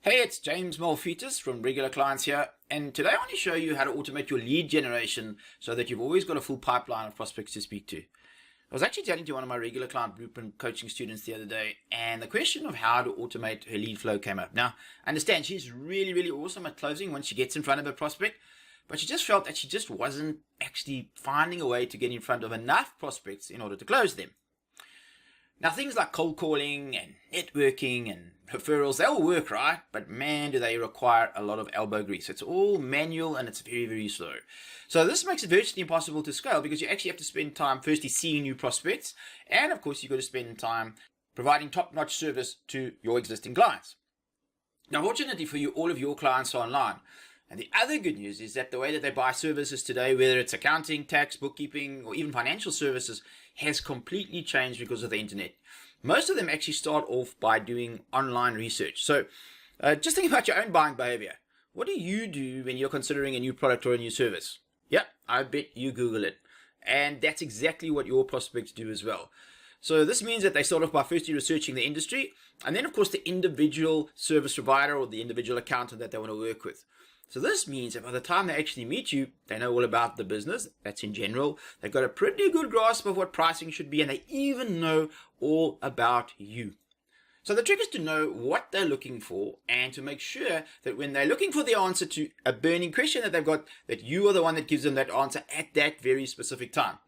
Hey, it's James Molfetas from Regular Clients here, and today I want to show you how to automate your lead generation so that you've always got a full pipeline of prospects to speak to. I was actually chatting to one of my regular client blueprint coaching students the other day, and the question of how to automate her lead flow came up. Now, I understand she's really awesome at closing once she gets in front of a prospect, but she just felt that she just wasn't actually finding a way to get in front of enough prospects in order to close them. Now, things like cold calling and networking and referrals, they all work, right? But man, do they require a lot of elbow grease. It's all manual and it's very slow. So this makes it virtually impossible to scale because you actually have to spend time firstly seeing new prospects. And of course, you've got to spend time providing top-notch service to your existing clients. Now, fortunately for you, all of your clients are online. And the other good news is that the way that they buy services today, whether it's accounting, tax, bookkeeping, or even financial services, has completely changed because of the internet. Most of them actually start off by doing online research. So just think about your own buying behavior. What do you do when you're considering a new product or a new service? Yep, I bet you Google it. And that's exactly what your prospects do as well. So this means that they start off by firstly researching the industry, and then of course the individual service provider or the individual accountant that they want to work with. So this means that by the time they actually meet you, they know all about the business. That's in general. They've got a pretty good grasp of what pricing should be, and they even know all about you. So the trick is to know what they're looking for and to make sure that when they're looking for the answer to a burning question that they've got, that you are the one that gives them that answer at that very specific time.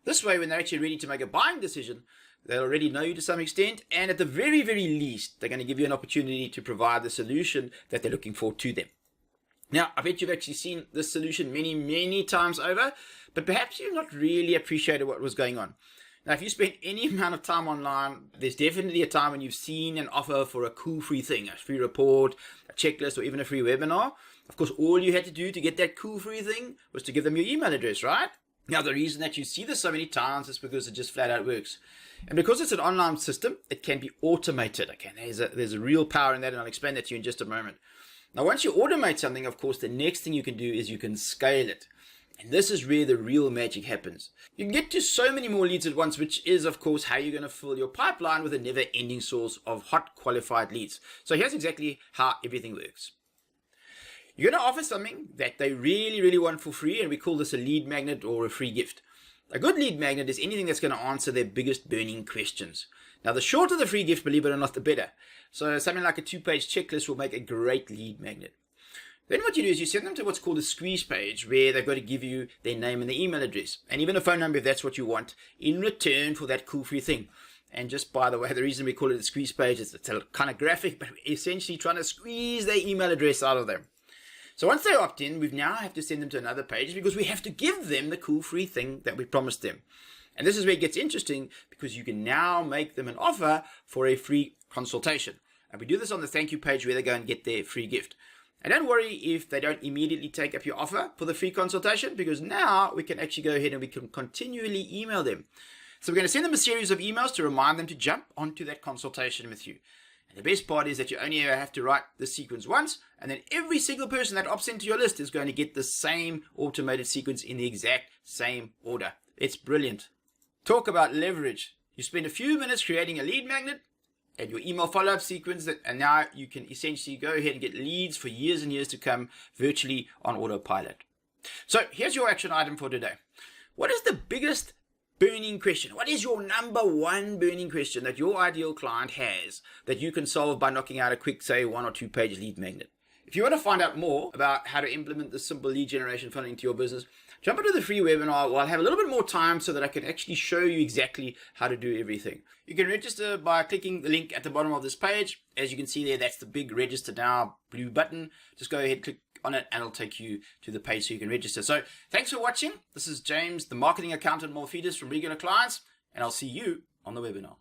This way, when they're actually ready to make a buying decision, they already know you to some extent, and at the very least, they're going to give you an opportunity to provide the solution that they're looking for to them. Now, I bet you've actually seen this solution many times over, but perhaps you've not really appreciated what was going on. Now, if you spend any amount of time online, there's definitely a time when you've seen an offer for a cool free thing, a free report, a checklist, or even a free webinar. Of course, all you had to do to get that cool free thing was to give them your email address, right? Now, the reason that you see this so many times is because it just flat out works. And because it's an online system, it can be automated. Okay, there's a real power in that, and I'll explain that to you in just a moment. Now, once you automate something, of course, the next thing you can do is you can scale it. And this is where the real magic happens. You can get to so many more leads at once, which is, of course, how you're going to fill your pipeline with a never-ending source of hot, qualified leads. So here's exactly how everything works. You're going to offer something that they really want for free, and we call this a lead magnet or a free gift. A good lead magnet is anything that's going to answer their biggest burning questions. Now, the shorter the free gift, believe it or not, the better. So something like a 2-page checklist will make a great lead magnet. Then what you do is you send them to what's called a squeeze page, where they've got to give you their name and their email address, and even a phone number if that's what you want, in return for that cool free thing. And just by the way, the reason we call it a squeeze page is it's a kind of graphic, but we're essentially trying to squeeze their email address out of them. So once they opt in, we now have to send them to another page because we have to give them the cool free thing that we promised them. And this is where it gets interesting because you can now make them an offer for a free consultation. And we do this on the thank you page where they go and get their free gift. And don't worry if they don't immediately take up your offer for the free consultation, because now we can actually go ahead and we can continually email them. So we're going to send them a series of emails to remind them to jump onto that consultation with you. And the best part is that you only ever have to write this sequence once, and then every single person that opts into your list is going to get the same automated sequence in the exact same order. It's brilliant. Talk about leverage. You spend a few minutes creating a lead magnet and your email follow-up sequence, and now you can essentially go ahead and get leads for years and years to come virtually on autopilot. So here's your action item for today. What is the biggest burning question? What is your number one burning question that your ideal client has that you can solve by knocking out a quick, say, 1 or 2 page lead magnet? If you want to find out more about how to implement this simple lead generation funnel into your business, jump into the free webinar where I'll have a little bit more time so that I can actually show you exactly how to do everything. You can register by clicking the link at the bottom of this page. As you can see there, that's the big register now blue button. Just go ahead, click on it, and it'll take you to the page so you can register. So thanks for watching. This is James, the marketing accountant Molfetas from Regular Clients, and I'll see you on the webinar.